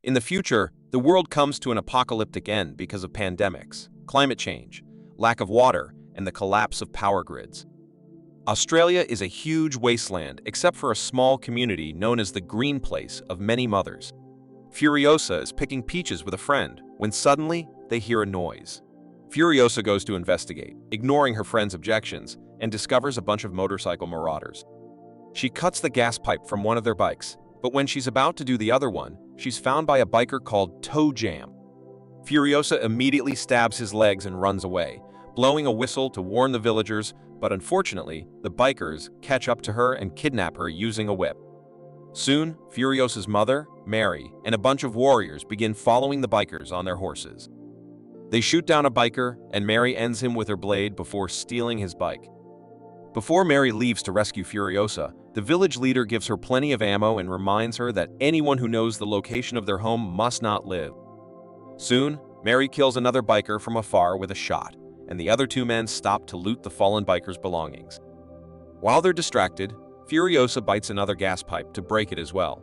In the future, the world comes to an apocalyptic end because of pandemics, climate change, lack of water, and the collapse of power grids. Australia is a huge wasteland except for a small community known as the Green Place of Many Mothers. Furiosa is picking peaches with a friend when suddenly they hear a noise. Furiosa goes to investigate, ignoring her friend's objections, and discovers a bunch of motorcycle marauders. She cuts the gas pipe from one of their bikes, but when she's about to do the other one, she's found by a biker called Toe Jam. Furiosa immediately stabs his legs and runs away, blowing a whistle to warn the villagers, but unfortunately, the bikers catch up to her and kidnap her using a whip. Soon, Furiosa's mother, Mary, and a bunch of warriors begin following the bikers on their horses. They shoot down a biker, and Mary ends him with her blade before stealing his bike. Before Mary leaves to rescue Furiosa, the village leader gives her plenty of ammo and reminds her that anyone who knows the location of their home must not live. Soon, Mary kills another biker from afar with a shot, and the other two men stop to loot the fallen biker's belongings. While they're distracted, Furiosa bites another gas pipe to break it as well.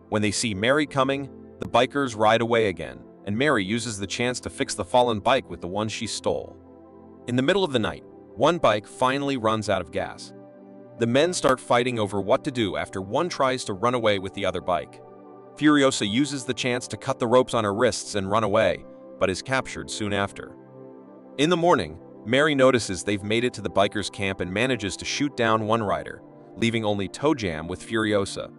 When they see Mary coming, the bikers ride away again, and Mary uses the chance to fix the fallen bike with the one she stole. In the middle of the night, one bike finally runs out of gas. The men start fighting over what to do after one tries to run away with the other bike. Furiosa uses the chance to cut the ropes on her wrists and run away, but is captured soon after. In the morning, Mary notices they've made it to the bikers' camp and manages to shoot down one rider, leaving only Toe Jam with Furiosa.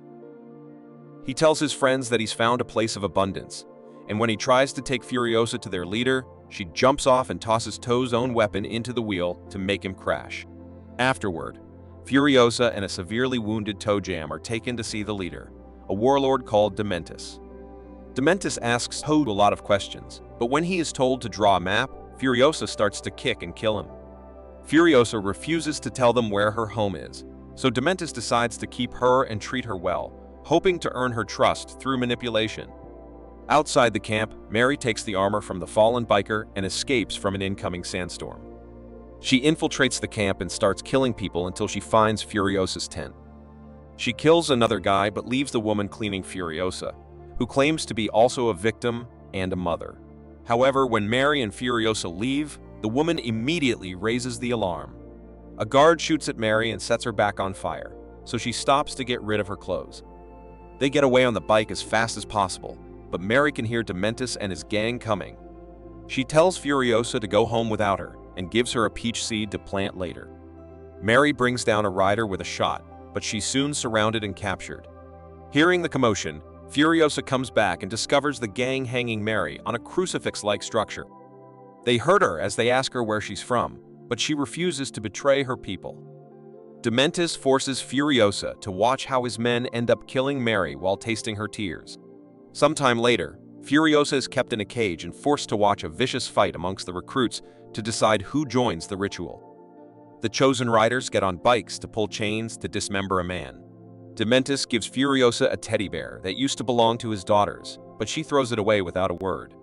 He tells his friends that he's found a place of abundance, and when he tries to take Furiosa to their leader, she jumps off and tosses Toe's own weapon into the wheel to make him crash. Afterward, Furiosa and a severely wounded Toe Jam are taken to see the leader, a warlord called Dementis. Dementis asks Toe a lot of questions, but when he is told to draw a map, Furiosa starts to kick and kill him. Furiosa refuses to tell them where her home is, so Dementis decides to keep her and treat her well, hoping to earn her trust through manipulation. Outside the camp, Mary takes the armor from the fallen biker and escapes from an incoming sandstorm. She infiltrates the camp and starts killing people until she finds Furiosa's tent. She kills another guy but leaves the woman cleaning Furiosa, who claims to be also a victim and a mother. However, when Mary and Furiosa leave, the woman immediately raises the alarm. A guard shoots at Mary and sets her back on fire, so she stops to get rid of her clothes. They get away on the bike as fast as possible, but Mary can hear Dementis and his gang coming. She tells Furiosa to go home without her and gives her a peach seed to plant later. Mary brings down a rider with a shot, but she's soon surrounded and captured. Hearing the commotion, Furiosa comes back and discovers the gang hanging Mary on a crucifix-like structure. They hurt her as they ask her where she's from, but she refuses to betray her people. Dementis forces Furiosa to watch how his men end up killing Mary while tasting her tears. Sometime later, Furiosa is kept in a cage and forced to watch a vicious fight amongst the recruits to decide who joins the ritual. The chosen riders get on bikes to pull chains to dismember a man. Dementis gives Furiosa a teddy bear that used to belong to his daughters, but she throws it away without a word.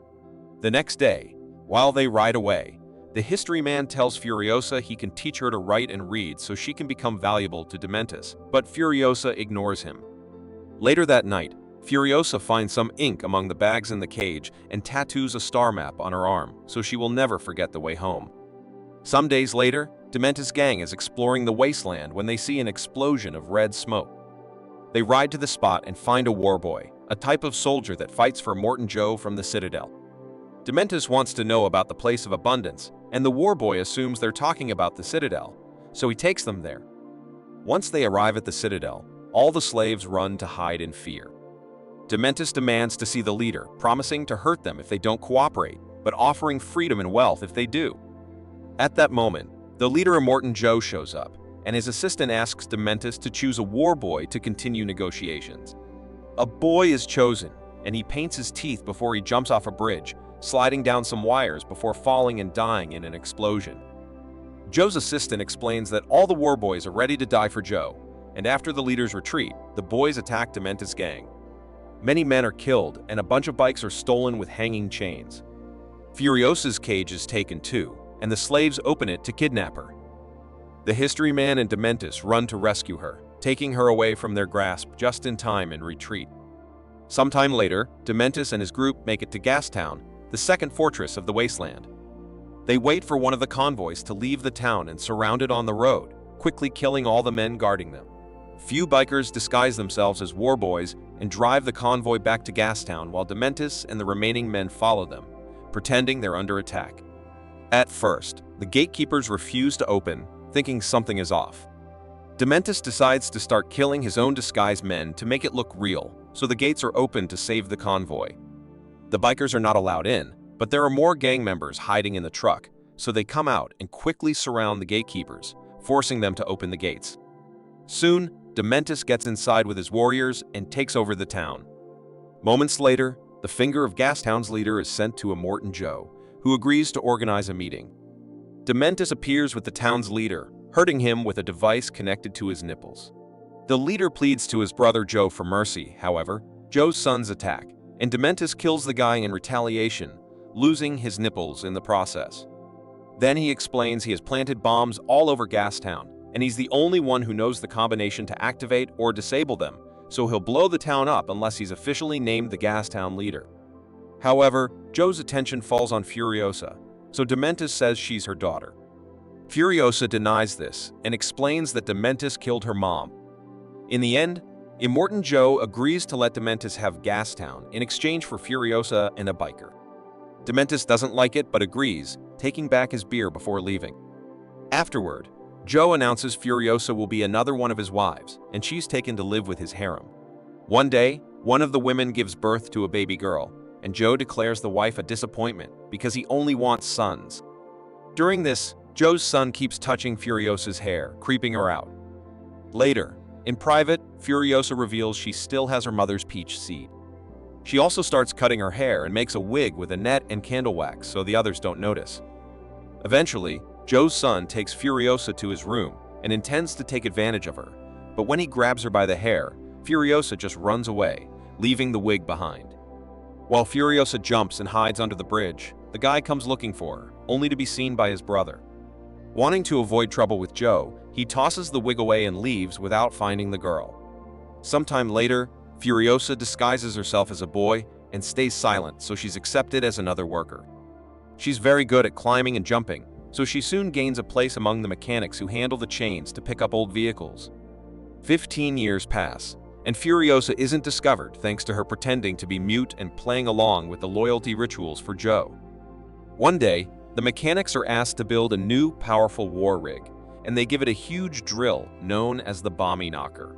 The next day, while they ride away, the history man tells Furiosa he can teach her to write and read so she can become valuable to Dementis, but Furiosa ignores him. Later that night, Furiosa finds some ink among the bags in the cage and tattoos a star map on her arm, so she will never forget the way home. Some days later, Dementis' gang is exploring the wasteland when they see an explosion of red smoke. They ride to the spot and find a warboy, a type of soldier that fights for Morton Joe from the Citadel. Dementis wants to know about the place of abundance, and the warboy assumes they're talking about the Citadel, so he takes them there. Once they arrive at the Citadel, all the slaves run to hide in fear. Dementis demands to see the leader, promising to hurt them if they don't cooperate, but offering freedom and wealth if they do. At that moment, the leader of Morton Joe shows up, and his assistant asks Dementis to choose a warboy to continue negotiations. A boy is chosen, and he paints his teeth before he jumps off a bridge, sliding down some wires before falling and dying in an explosion. Joe's assistant explains that all the warboys are ready to die for Joe, and after the leaders retreat, the boys attack Dementis' gang. Many men are killed, and a bunch of bikes are stolen with hanging chains. Furiosa's cage is taken too, and the slaves open it to kidnap her. The history man and Dementis run to rescue her, taking her away from their grasp just in time and retreat. Sometime later, Dementis and his group make it to Gastown, the second fortress of the Wasteland. They wait for one of the convoys to leave the town and surround it on the road, quickly killing all the men guarding them. Few bikers disguise themselves as war boys and drive the convoy back to Gastown while Dementis and the remaining men follow them, pretending they're under attack. At first, the gatekeepers refuse to open, thinking something is off. Dementis decides to start killing his own disguised men to make it look real, so the gates are open to save the convoy. The bikers are not allowed in, but there are more gang members hiding in the truck, so they come out and quickly surround the gatekeepers, forcing them to open the gates. Soon, Dementis gets inside with his warriors and takes over the town. Moments later, the finger of Gastown's leader is sent to Immortan Joe, who agrees to organize a meeting. Dementis appears with the town's leader, hurting him with a device connected to his nipples. The leader pleads to his brother Joe for mercy. However, Joe's sons attack, and Dementis kills the guy in retaliation, losing his nipples in the process. Then he explains he has planted bombs all over Gastown, and he's the only one who knows the combination to activate or disable them, so he'll blow the town up unless he's officially named the Gastown leader. However, Joe's attention falls on Furiosa, so Dementis says she's her daughter. Furiosa denies this and explains that Dementis killed her mom. In the end, Immortan Joe agrees to let Dementis have Gastown in exchange for Furiosa and a biker. Dementis doesn't like it but agrees, taking back his beer before leaving. Afterward, Joe announces Furiosa will be another one of his wives, and she's taken to live with his harem. One day, one of the women gives birth to a baby girl, and Joe declares the wife a disappointment because he only wants sons. During this, Joe's son keeps touching Furiosa's hair, creeping her out. Later, in private, Furiosa reveals she still has her mother's peach seed. She also starts cutting her hair and makes a wig with a net and candle wax so the others don't notice. Eventually, Joe's son takes Furiosa to his room and intends to take advantage of her, but when he grabs her by the hair, Furiosa just runs away, leaving the wig behind. While Furiosa jumps and hides under the bridge, the guy comes looking for her, only to be seen by his brother. Wanting to avoid trouble with Joe, he tosses the wig away and leaves without finding the girl. Sometime later, Furiosa disguises herself as a boy and stays silent so she's accepted as another worker. She's very good at climbing and jumping, so she soon gains a place among the mechanics who handle the chains to pick up old vehicles. 15 years pass, and Furiosa isn't discovered thanks to her pretending to be mute and playing along with the loyalty rituals for Joe. One day, the mechanics are asked to build a new, powerful war rig, and they give it a huge drill known as the Bomby Knocker.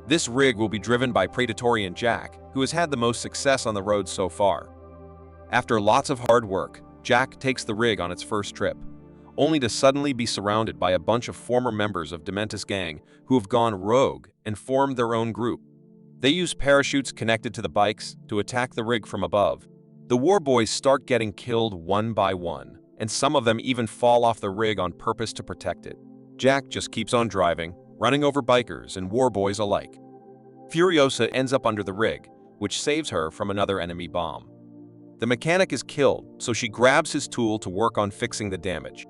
This rig will be driven by Praetorian Jack, who has had the most success on the road so far. After lots of hard work, Jack takes the rig on its first trip, only to suddenly be surrounded by a bunch of former members of Dementis' gang who have gone rogue and formed their own group. They use parachutes connected to the bikes to attack the rig from above. The war boys start getting killed one by one, and some of them even fall off the rig on purpose to protect it. Jack just keeps on driving, running over bikers and war boys alike. Furiosa ends up under the rig, which saves her from another enemy bomb. The mechanic is killed, so she grabs his tool to work on fixing the damage.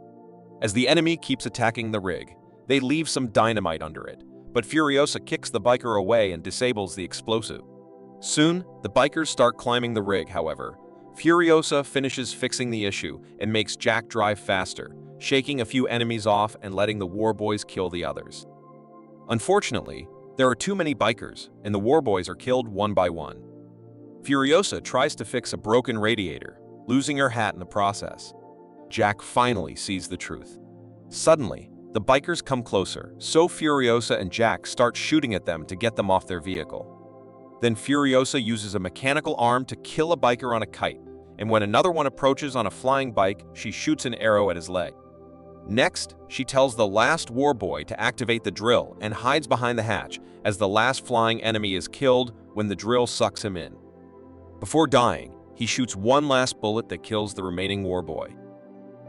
As the enemy keeps attacking the rig, they leave some dynamite under it, but Furiosa kicks the biker away and disables the explosive. Soon, the bikers start climbing the rig, however. Furiosa finishes fixing the issue and makes Jack drive faster, shaking a few enemies off and letting the war boys kill the others. Unfortunately, there are too many bikers, and the war boys are killed one by one. Furiosa tries to fix a broken radiator, losing her hat in the process. Jack finally sees the truth. Suddenly, the bikers come closer, so Furiosa and Jack start shooting at them to get them off their vehicle. Then Furiosa uses a mechanical arm to kill a biker on a kite, and when another one approaches on a flying bike, she shoots an arrow at his leg. Next, she tells the last war boy to activate the drill and hides behind the hatch as the last flying enemy is killed when the drill sucks him in. Before dying, he shoots one last bullet that kills the remaining war boy.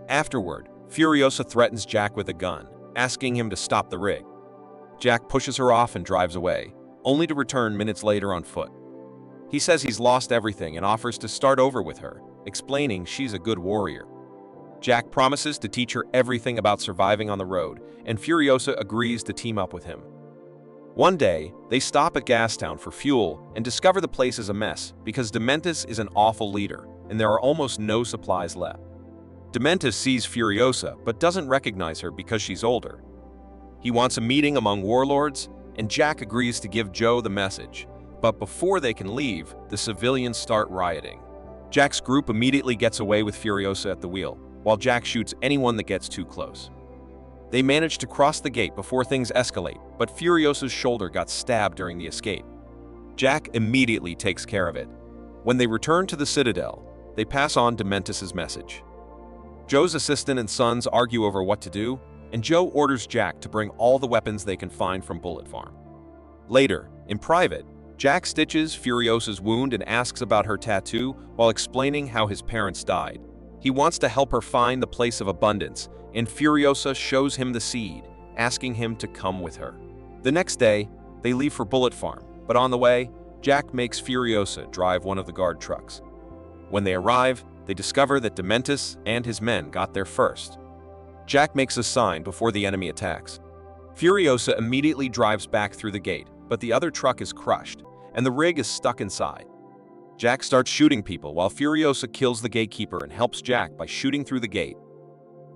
Afterward, Furiosa threatens Jack with a gun, asking him to stop the rig. Jack pushes her off and drives away, only to return minutes later on foot. He says he's lost everything and offers to start over with her, explaining she's a good warrior. Jack promises to teach her everything about surviving on the road, and Furiosa agrees to team up with him. One day, they stop at Gastown for fuel and discover the place is a mess because Dementis is an awful leader, and there are almost no supplies left. Dementis sees Furiosa but doesn't recognize her because she's older. He wants a meeting among warlords, and Jack agrees to give Joe the message. But before they can leave, the civilians start rioting. Jack's group immediately gets away with Furiosa at the wheel, while Jack shoots anyone that gets too close. They manage to cross the gate before things escalate, but Furiosa's shoulder got stabbed during the escape. Jack immediately takes care of it. When they return to the Citadel, they pass on Dementis' message. Joe's assistant and sons argue over what to do, and Joe orders Jack to bring all the weapons they can find from Bullet Farm. Later, in private, Jack stitches Furiosa's wound and asks about her tattoo while explaining how his parents died. He wants to help her find the place of abundance, and Furiosa shows him the seed, asking him to come with her. The next day, they leave for Bullet Farm, but on the way, Jack makes Furiosa drive one of the guard trucks. When they arrive, they discover that Dementis and his men got there first. Jack makes a sign before the enemy attacks. Furiosa immediately drives back through the gate, but the other truck is crushed, and the rig is stuck inside. Jack starts shooting people while Furiosa kills the gatekeeper and helps Jack by shooting through the gate.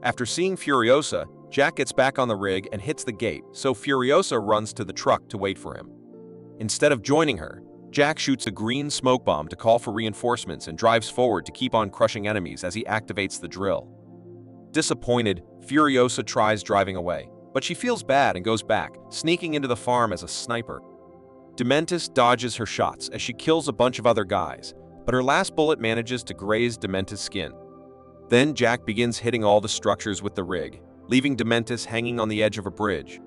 After seeing Furiosa, Jack gets back on the rig and hits the gate, so Furiosa runs to the truck to wait for him. Instead of joining her, Jack shoots a green smoke bomb to call for reinforcements and drives forward to keep on crushing enemies as he activates the drill. Disappointed, Furiosa tries driving away, but she feels bad and goes back, sneaking into the farm as a sniper. Dementis dodges her shots as she kills a bunch of other guys, but her last bullet manages to graze Dementis' skin. Then Jack begins hitting all the structures with the rig, leaving Dementis hanging on the edge of a bridge.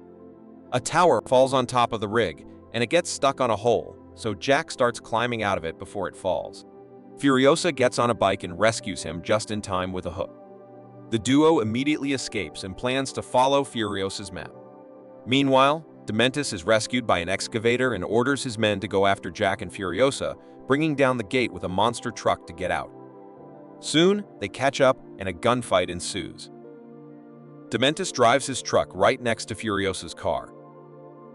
A tower falls on top of the rig, and it gets stuck on a hole, so Jack starts climbing out of it before it falls. Furiosa gets on a bike and rescues him just in time with a hook. The duo immediately escapes and plans to follow Furiosa's map. Meanwhile, Dementis is rescued by an excavator and orders his men to go after Jack and Furiosa, bringing down the gate with a monster truck to get out. Soon, they catch up and a gunfight ensues. Dementis drives his truck right next to Furiosa's car.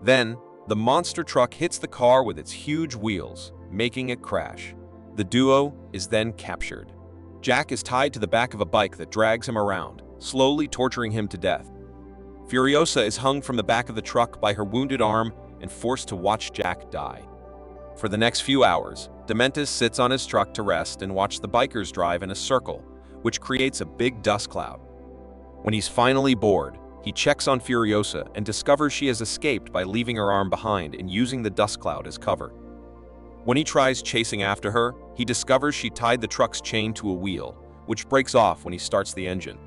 Then, the monster truck hits the car with its huge wheels, making it crash. The duo is then captured. Jack is tied to the back of a bike that drags him around, slowly torturing him to death. Furiosa is hung from the back of the truck by her wounded arm and forced to watch Jack die. For the next few hours, Dementis sits on his truck to rest and watch the bikers drive in a circle, which creates a big dust cloud. When he's finally bored, he checks on Furiosa and discovers she has escaped by leaving her arm behind and using the dust cloud as cover. When he tries chasing after her, he discovers she tied the truck's chain to a wheel, which breaks off when he starts the engine.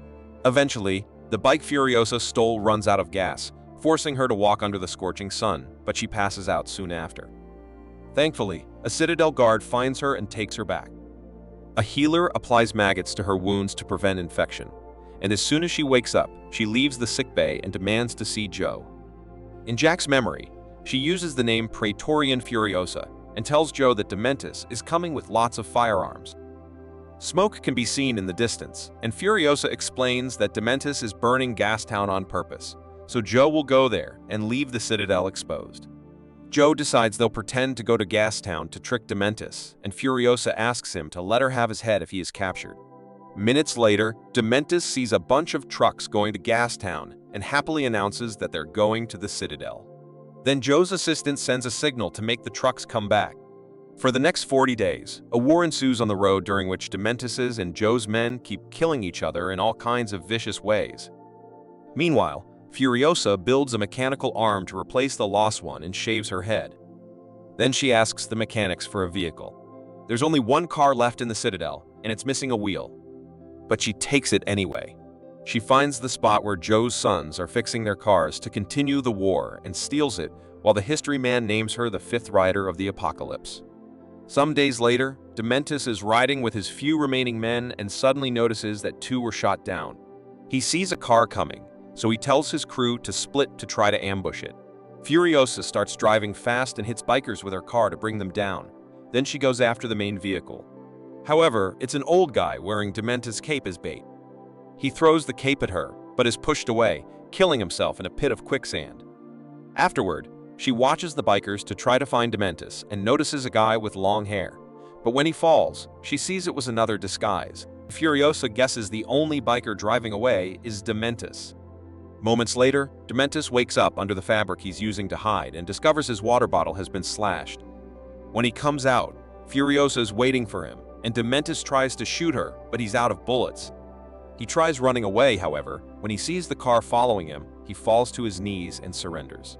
Eventually, the bike Furiosa stole runs out of gas, forcing her to walk under the scorching sun, but she passes out soon after. Thankfully, a Citadel guard finds her and takes her back. A healer applies maggots to her wounds to prevent infection, and as soon as she wakes up, she leaves the sickbay and demands to see Joe. In Jack's memory, she uses the name Praetorian Furiosa and tells Joe that Dementis is coming with lots of firearms. Smoke can be seen in the distance, and Furiosa explains that Dementis is burning Gastown on purpose, so Joe will go there and leave the Citadel exposed. Joe decides they'll pretend to go to Gastown to trick Dementis, and Furiosa asks him to let her have his head if he is captured. Minutes later, Dementis sees a bunch of trucks going to Gastown and happily announces that they're going to the Citadel. Then Joe's assistant sends a signal to make the trucks come back. For the next 40 days, a war ensues on the road during which Dementis' and Joe's men keep killing each other in all kinds of vicious ways. Meanwhile, Furiosa builds a mechanical arm to replace the lost one and shaves her head. Then she asks the mechanics for a vehicle. There's only one car left in the Citadel, and it's missing a wheel. But she takes it anyway. She finds the spot where Joe's sons are fixing their cars to continue the war and steals it, while the history man names her the fifth rider of the apocalypse. Some days later, Dementis is riding with his few remaining men and suddenly notices that two were shot down. He sees a car coming, so he tells his crew to split to try to ambush it. Furiosa starts driving fast and hits bikers with her car to bring them down. Then she goes after the main vehicle. However, it's an old guy wearing Dementis' cape as bait. He throws the cape at her, but is pushed away, killing himself in a pit of quicksand. Afterward, She watches the bikers to try to find Dementis and notices a guy with long hair. But when he falls, she sees it was another disguise. Furiosa guesses the only biker driving away is Dementis. Moments later, Dementis wakes up under the fabric he's using to hide and discovers his water bottle has been slashed. When he comes out, Furiosa is waiting for him, and Dementis tries to shoot her, but he's out of bullets. He tries running away, however. When he sees the car following him, he falls to his knees and surrenders.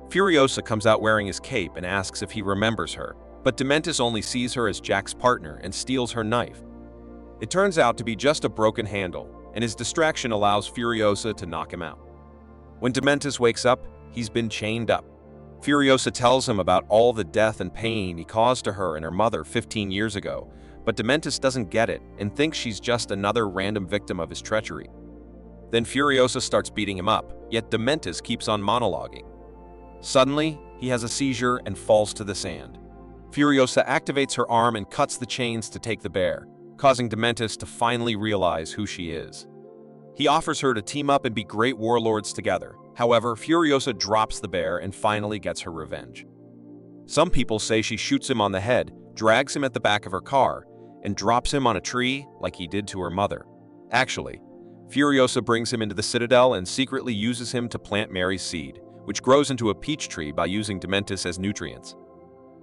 Furiosa comes out wearing his cape and asks if he remembers her, but Dementis only sees her as Jack's partner and steals her knife. It turns out to be just a broken handle, and his distraction allows Furiosa to knock him out. When Dementis wakes up, he's been chained up. Furiosa tells him about all the death and pain he caused to her and her mother 15 years ago, but Dementis doesn't get it and thinks she's just another random victim of his treachery. Then Furiosa starts beating him up, yet Dementis keeps on monologuing. Suddenly, he has a seizure and falls to the sand. Furiosa activates her arm and cuts the chains to take the bear, causing Dementis to finally realize who she is. He offers her to team up and be great warlords together. However, Furiosa drops the bear and finally gets her revenge. Some people say she shoots him on the head, drags him at the back of her car, and drops him on a tree like he did to her mother. Actually, Furiosa brings him into the Citadel and secretly uses him to plant Mary's seed, which grows into a peach tree by using Dementis as nutrients.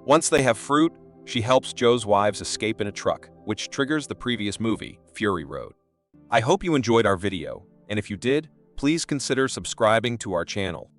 Once they have fruit, she helps Joe's wives escape in a truck, which triggers the previous movie, Fury Road. I hope you enjoyed our video, and if you did, please consider subscribing to our channel.